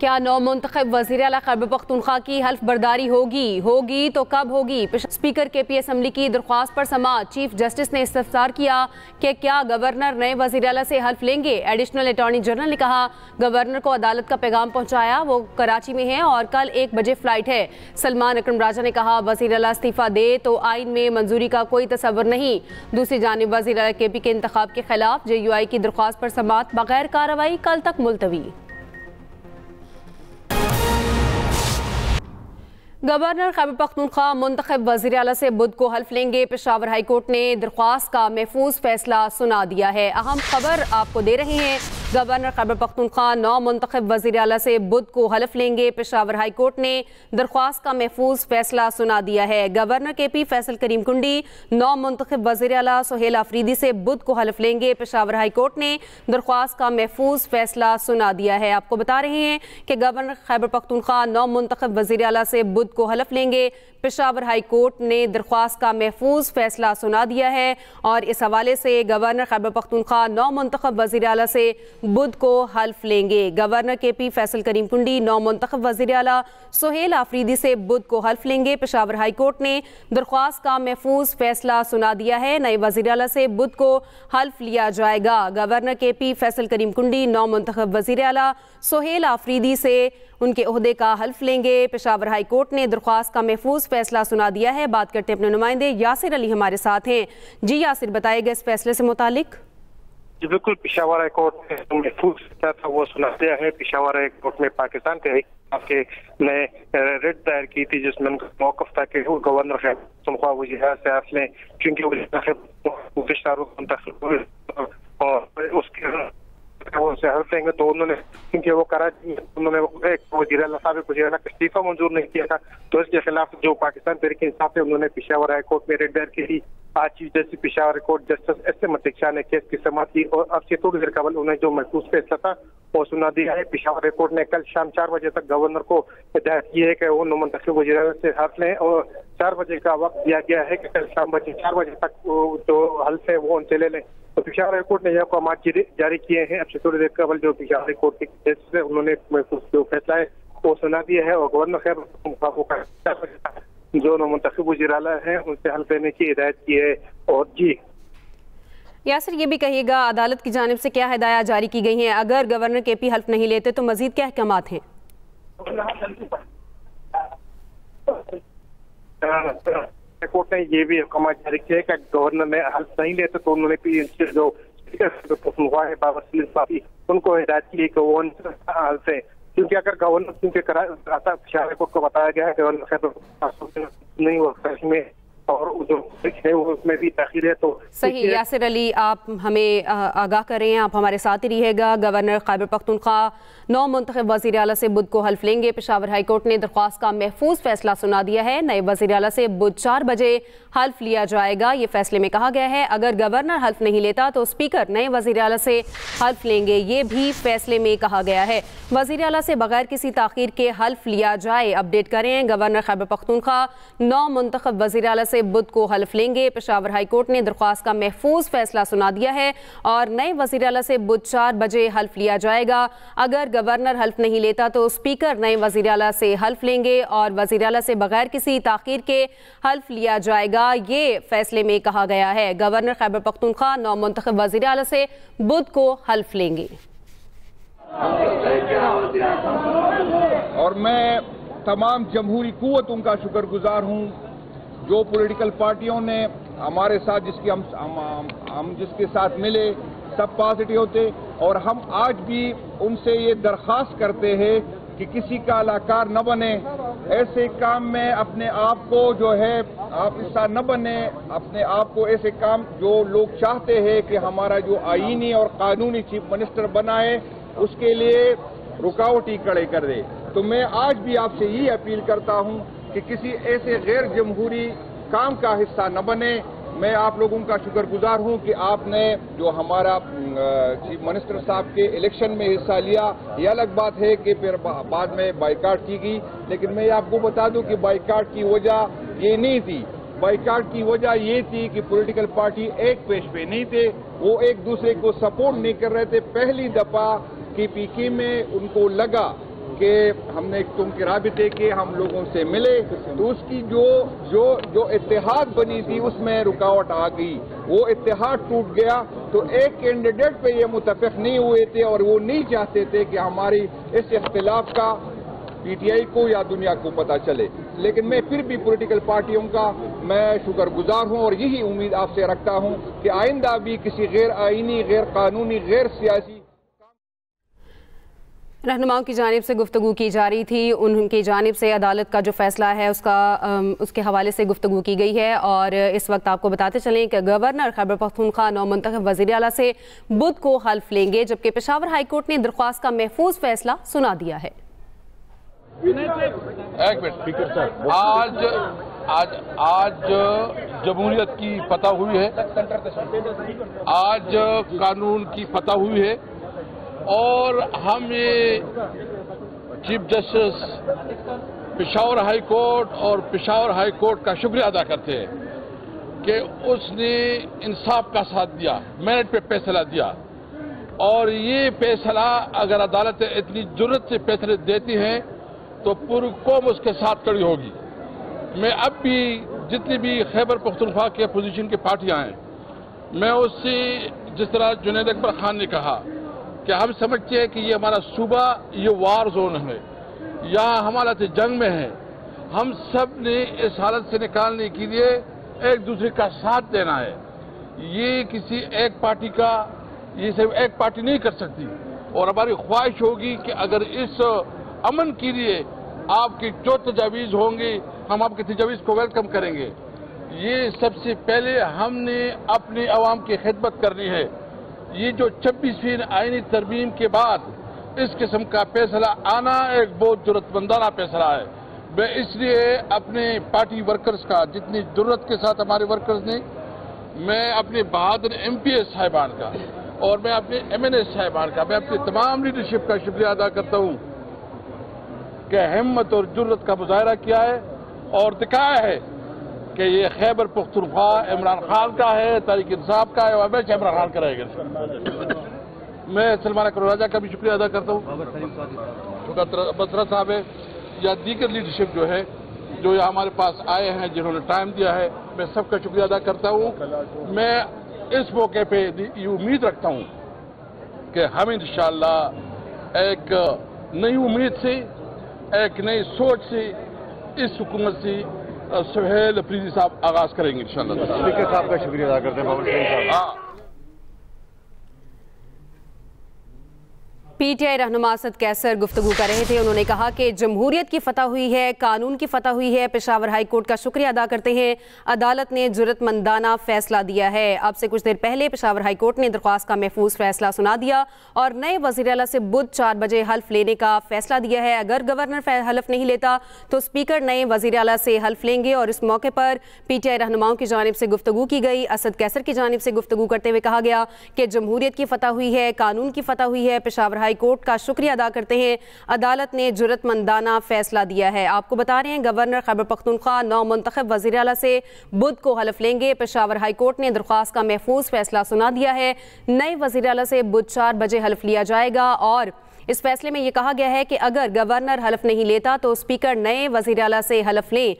کیا نو منتخب وزیر اعلیٰ خیبر پختونخوا کی حلف برداری ہوگی تو کب ہوگی؟ اسپیکر کے پی اسمبلی کی درخواست پر سماعت، چیف جسٹس نے استفسار کیا کہ کیا گورنر نئے وزیر اعلیٰ سے حلف لیں گے؟ ایڈیشنل اٹارنی جنرل نے کہا گورنر کو عدالت کا پیغام پہنچایا، وہ کراچی میں ہیں اور کل 1 بجے فلائٹ ہے۔ سلمان اکرم راجہ نے کہا وزیر اعلیٰ استعفیٰ دے تو آئین میں منظوری کا کوئی تصور نہیں۔ دوسری جانب وزیر اعلیٰ کے پی کے انتخاب کے خلاف JUI کی درخواست پر سماعت بغیر کارروائی کل تک ملتوی۔ گورنر خیبر پختونخوا منتخب وزیر اعلیٰ سے بدھ کو حلف لیں گے۔ پشاور ہائی کورٹ نے درخواست کا محفوظ فیصلہ سنا دیا ہے۔ اہم خبر آپ کو دے رہے ہیں، گورنر خیبر پختونخوا نو منتخب وزیر اعلیٰ سے بدھ کو حلف لیں گے۔ پشاور ہائی کورٹ نے درخواست کا محفوظ فیصلہ سنا دیا ہے۔ گورنر کے پی فیصل کریم کنڈی نو منتخب وزیر اعلیٰ سہیل آفریدی سے بدھ کو حلف لیں گے۔ پشاور ہائی کورٹ نے درخواست کا محفوظ فیصلہ سنا دیا ہے۔ آپ کو بتا رہے ہیں کہ گورنر خیبر پختونخوا نو منتخب وزیر اعلیٰ سے بدھ کو حلف لیں گے۔ پشاور ہائی کورٹ نے درخواست کا محفوظ فیصلہ سنا دیا ہے اور اس حوالے سے گورنر خیبر پختونخوا نو منتخب وزیر اعلیٰ سے بدھ کو حلف لیں گے۔ گورنر کے پی فیصل کریم کنڈی نو منتخب وزیر اعلیٰ سہیل آفریدی سے بدھ کو حلف لیں گے۔ پشاور ہائی کورٹ نے درخواست کا محفوظ فیصلہ سنا دیا ہے، نئے وزیر اعلیٰ سے بدھ کو حلف لیا جائے گا۔ گورنر کے پی فیصل کریم کنڈی نو منتخب وزیر اعلیٰ سہیل آفریدی سے ان کے عہدے کا حلف لیں گے۔ پشاور ہائی کورٹ نے درخواست کا محفوظ فیصلہ سنا دیا ہے۔ بات کرتے ہیں اپنے نمائندے یاسر علی ہمارے ساتھ ہیں۔ جی یاسر، بتائے گا اس فیصلے سے متعلق؟ جی بالکل، پشاور ہائی کورٹ نے محفوظ فیصلہ تھا وہ سنا دیا ہے۔ پشاور ہائی کورٹ میں پاکستان تحریک کے نئے ریٹ دائر کی تھی جس میں ان کا موقف تھا کہ وہ گورنر خیبر پختونخوا وزیر اعلیٰ سے حلف لیں، کیونکہ اور اس کے وہ سے حلف لیں گے تو انہوں نے کیونکہ وہ کراچی میں انہوں نے ایک وزیر اعلیٰ سابق وزیر اعلیٰ کا استعفیٰ منظور نہیں کیا تھا، تو اس کے خلاف جو پاکستان تحریک انصاف ہے انہوں نے پشاور ہائی کورٹ میں ریٹ دائر کی تھی۔ آج chief justice Peshawar high court justice SM ملک شاہ نے کیس کی سماعت کی اور اب سے تھوڑی دیر قبل انہیں جو محفوظ فیصلہ تھا وہ سنا دیا ہے۔ پشاور ہائی کورٹ نے کل شام 4 بجے تک گورنر کو ہدایت کی ہے کہ وہ نو منتخب وزیر اعلیٰ سے حلف لیں اور 4 بجے کا وقت دیا گیا ہے کہ کل شام 4 بجے تک جو حلف ہے وہ ان سے لے لیں۔ تو پشاور ہائی کورٹ نے یہ احکامات جاری کیے ہیں۔ اب سے تھوڑی دیر قبل جو پشاور ہائی کورٹ کے جسٹس ہے انہوں نے محفوظ جو فیصلہ ہے وہ سنا دیا ہے اور گورنر خیبر پختونخوا کو 4 بجے تک جو نو منتخب وزیر اعلیٰ ہیں ان سے حلف لینے کی ہدایت کی ہے۔ اور جی یاسر، یہ بھی کہیے گا عدالت کی جانب سے کیا ہدایات جاری کی گئی ہیں؟ اگر گورنر کے پی حلف نہیں لیتے تو مزید کیا احکامات ہیں؟ کورٹ نے یہ بھی احکامات جاری کیے کہ گورنر نے حلف نہیں لیتے تو انہوں نے جو اسپیکر پختونخوا ہے بابر سلیم صافی ان کو ہدایت کی کہ وہ حلف ہے، کیونکہ اگر گورنر پشاور کورٹ کو بتایا گیا ہے کہ گورنر خیبر نہیں ہوا میں اور جو ہے اس میں بھی تاخیر ہے تو صحیح۔ یاسر علی، آپ ہمیں آگاہ کریں، آپ ہمارے ساتھ ہی رہیے گا۔ گورنر خیبر پختونخوا نو منتخب وزیر اعلیٰ سے بدھ کو حلف لیں گے۔ پشاور ہائی کورٹ نے درخواست کا محفوظ فیصلہ سنا دیا ہے، نئے وزیر اعلیٰ سے بدھ 4 بجے حلف لیا جائے گا۔ یہ فیصلے میں کہا گیا ہے اگر گورنر حلف نہیں لیتا تو اسپیکر نئے وزیر اعلیٰ سے حلف لیں گے، یہ بھی فیصلے میں کہا گیا ہے۔ وزیر اعلیٰ سے بغیر کسی تاخیر کے حلف لیا جائے۔ اپڈیٹ کریں، گورنر خیبر پختونخوا نو منتخب وزیر اعلیٰ سے بدھ کو حلف لیں گے۔ پشاور ہائی کورٹ نے درخواست کا محفوظ فیصلہ سنا دیا ہے اور نئے وزیر اعلیٰ سے بدھ 4 بجے حلف لیا جائے گا۔ اگر گورنر حلف نہیں لیتا تو اسپیکر نئے وزیر اعلیٰ سے حلف لیں گے اور وزیر اعلیٰ سے بغیر کسی تاخیر کے حلف لیا جائے گا، یہ فیصلے میں کہا گیا ہے۔ گورنر خیبر پختونخوا نو منتخب وزیر اعلیٰ سے بدھ کو حلف لیں گے۔ اور میں تمام جمہوری قوتوں کا شکر گزار ہوں جو پولیٹیکل پارٹیوں نے ہمارے ساتھ ہم جس کے ساتھ ملے سب پازیٹیو تھے، اور ہم آج بھی ان سے یہ درخواست کرتے ہیں کہ کسی کا علاقار نہ بنے، ایسے کام میں اپنے آپ کو جو ہے آپ حصہ نہ بنے، اپنے آپ کو ایسے کام جو لوگ چاہتے ہیں کہ ہمارا جو آئینی اور قانونی چیف منسٹر بنائے اس کے لیے رکاوٹ ہی کھڑے کر دے۔ تو میں آج بھی آپ سے یہ اپیل کرتا ہوں کہ کسی ایسے غیر جمہوری کام کا حصہ نہ بنے۔ میں آپ لوگوں کا شکر گزار ہوں کہ آپ نے جو ہمارا چیف منسٹر صاحب کے الیکشن میں حصہ لیا، یہ الگ بات ہے کہ پھر بعد میں بائیکاٹ کی گئی، لیکن میں آپ کو بتا دوں کہ بائیکاٹ کی وجہ یہ نہیں تھی۔ بائیکاٹ کی وجہ یہ تھی کہ پولیٹیکل پارٹی ایک پیش پہ نہیں تھے، وہ ایک دوسرے کو سپورٹ نہیں کر رہے تھے۔ پہلی دفعہ KPK میں ان کو لگا کہ ہم نے تم کے رابطے کے ہم لوگوں سے ملے تو اس کی جو اتحاد بنی تھی اس میں رکاوٹ آ گئی، وہ اتحاد ٹوٹ گیا تو ایک کینڈیڈیٹ پہ یہ متفق نہیں ہوئے تھے اور وہ نہیں چاہتے تھے کہ ہماری اس اختلاف کا پی ٹی آئی کو یا دنیا کو پتہ چلے. لیکن میں پھر بھی پولیٹیکل پارٹیوں کا میں شکر گزار ہوں اور یہی امید آپ سے رکھتا ہوں کہ آئندہ بھی کسی غیر آئینی، غیر قانونی، غیر سیاسی رہنماؤں کی جانب سے گفتگو کی جا رہی تھی. ان کی جانب سے عدالت کا جو فیصلہ ہے اس کے حوالے سے گفتگو کی گئی ہے. اور اس وقت آپ کو بتاتے چلیں کہ گورنر خیبر پختونخوا نو منتخب وزیر اعلیٰ سے بدھ کو حلف لیں گے، جبکہ پشاور ہائی کورٹ نے درخواست کا محفوظ فیصلہ سنا دیا ہے. ایک منٹ، آج جمہوریت کی فتح ہوئی ہے، آج قانون کی فتح ہوئی ہے اور ہم یہ chief justice Peshawar high court اور پشاور ہائی کورٹ کا شکریہ ادا کرتے ہیں کہ اس نے انصاف کا ساتھ دیا، میرٹ پہ فیصلہ دیا. اور یہ فیصلہ اگر عدالت اتنی جرأت سے فیصلے دیتی ہیں تو پوری قوم اس کے ساتھ کھڑی ہوگی. میں اب بھی جتنی بھی خیبر پختونخوا کے اپوزیشن کی پارٹیاں ہیں، میں اس سے جس طرح جنید اکبر خان نے کہا کہ ہم سمجھتے ہیں کہ یہ ہمارا صوبہ یہ وار زون ہے، یہاں ہم حالت جنگ میں ہیں. ہم سب نے اس حالت سے نکالنے کے لیے ایک دوسرے کا ساتھ دینا ہے. یہ کسی ایک پارٹی کا، یہ صرف ایک پارٹی نہیں کر سکتی. اور ہماری خواہش ہوگی کہ اگر اس امن کے لیے آپ کی جو تجاویز ہوں گی ہم آپ کی تجاویز کو ویلکم کریں گے. یہ سب سے پہلے ہم نے اپنی عوام کی خدمت کرنی ہے. یہ جو 26ویں آئینی ترمیم کے بعد اس قسم کا فیصلہ آنا ایک بہت ضرورت مندانہ فیصلہ ہے. میں اس لیے اپنے پارٹی ورکرز کا، جتنی ضرورت کے ساتھ ہمارے ورکرز نے، میں اپنے بہادر ایم پی ایس صاحبان کا اور میں اپنے ایم این ایس صاحبان کا، میں اپنی تمام لیڈرشپ کا شکریہ ادا کرتا ہوں کہ ہمت اور جرأت کا مظاہرہ کیا ہے اور دکھایا ہے کہ یہ خیبر پختونخوا عمران خان کا ہے، تحریک انصاف کا ہے اور ہمیشہ عمران خان کا رہے گا. میں سلمان اکبر راجہ کا بھی شکریہ ادا کرتا ہوں، بسرا صاحب ہے یا دیگر لیڈرشپ جو ہے جو یہاں ہمارے پاس آئے ہیں، جنہوں نے ٹائم دیا ہے، میں سب کا شکریہ ادا کرتا ہوں. میں اس موقع پہ یہ امید رکھتا ہوں کہ ہم انشاءاللہ ایک نئی امید سے، ایک نئی سوچ سے اس حکومت سے سہیل افریدی صاحب آغاز کریں گے انشاءاللہ. اسپیکر صاحب کا شکریہ ادا کرتے ہیں بابر شریف صاحب. پی ٹی آئی رہنما اسد کیسر گفتگو کر رہے تھے. انہوں نے کہا کہ جمہوریت کی فتح ہوئی ہے، قانون کی فتح ہوئی ہے. پشاور ہائی کورٹ کا شکریہ ادا کرتے ہیں، عدالت نے جرأت مندانہ فیصلہ دیا ہے. اب سے کچھ دیر پہلے پشاور ہائی کورٹ نے درخواست کا محفوظ فیصلہ سنا دیا اور نئے وزیر اعلیٰ سے بدھ 4 بجے حلف لینے کا فیصلہ دیا ہے. اگر گورنر حلف نہیں لیتا تو اسپیکر نئے وزیر اعلیٰ سے حلف لیں گے. اور اس موقع پر پی ٹی آئی رہنماؤں کی جانب سے گفتگو کی گئی. اسد کیسر کی جانب سے گفتگو کرتے ہوئے کہا گیا کہ جمہوریت کی فتح ہوئی ہے، قانون کی فتح ہوئی ہے. پشاور ہائی کورٹ کا شکریہ ادا کرتے ہیں، عدالت نے جرأت مندانہ فیصلہ دیا ہے. آپ کو بتا رہے ہیں گورنر خیبر پختونخوا نو منتخب وزیر اعلیٰ سے بدھ کو حلف لیں گے. پشاور ہائی کورٹ نے درخواست کا محفوظ فیصلہ سنا دیا ہے. نئے وزیر اعلیٰ سے بدھ 4 بجے حلف لیا جائے گا اور اس فیصلے میں یہ کہا گیا ہے کہ اگر گورنر حلف نہیں لیتا تو اسپیکر نئے وزیر اعلیٰ سے حلف لیں.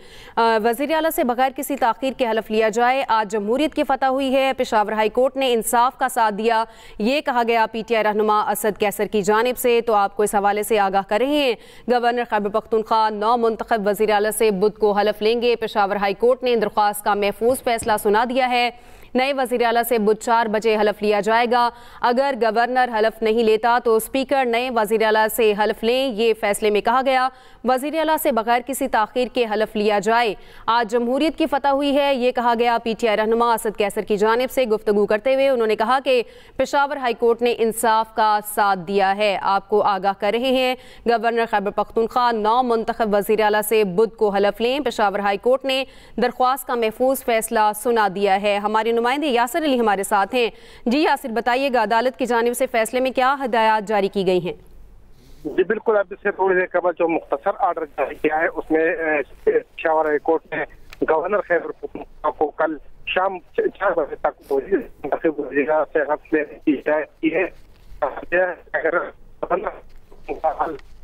وزیر اعلیٰ سے بغیر کسی تاخیر کے حلف لیا جائے. آج جمہوریت کی فتح ہوئی ہے، پشاور ہائی کورٹ نے انصاف کا ساتھ دیا، یہ کہا گیا پی ٹی آئی رہنما اسد کیسر کی جانب سے. تو آپ کو اس حوالے سے آگاہ کر رہے ہیں. گورنر خیبر پختونخوا نو منتخب وزیر اعلیٰ سے بدھ کو حلف لیں گے. پشاور ہائی کورٹ نے درخواست کا محفوظ فیصلہ سنا دیا ہے. نئے وزیر اعلیٰ سے بدھ 4 بجے حلف لیا جائے گا. اگر گورنر حلف نہیں لیتا تو اسپیکر نئے وزیر اعلیٰ سے حلف لیں، یہ فیصلے میں کہا گیا. وزیر اعلیٰ سے بغیر کسی تاخیر کے حلف لیا جائے. آج جمہوریت کی فتح ہوئی ہے، یہ کہا گیا پی ٹی آئی رہنما اسد کیسر کی جانب سے. گفتگو کرتے ہوئے انہوں نے کہا کہ پشاور ہائی کورٹ نے انصاف کا ساتھ دیا ہے. آپ کو آگاہ کر رہے ہیں گورنر خیبر پختونخوا نو منتخب وزیر اعلیٰ سے بدھ کو حلف لیں. پشاور ہائی کورٹ نے درخواست کا محفوظ فیصلہ سنا دیا ہے. ہمارے نمائندے یاسر علی ہمارے ساتھ ہیں. جی یاسر، بتائیے گا عدالت کی جانب سے فیصلے میں کیا ہدایات جاری کی گئی ہیں؟ جی بالکل، اب سے تھوڑی دیر قبل جو مختصر آرڈر جاری کیا ہے اس میں پشاور ہائی کورٹ نے گورنر خیبر پختونخوا کو کل شام 4 بجے تک وزیر سے حلف لینے کی ہدایت کی ہے. اگر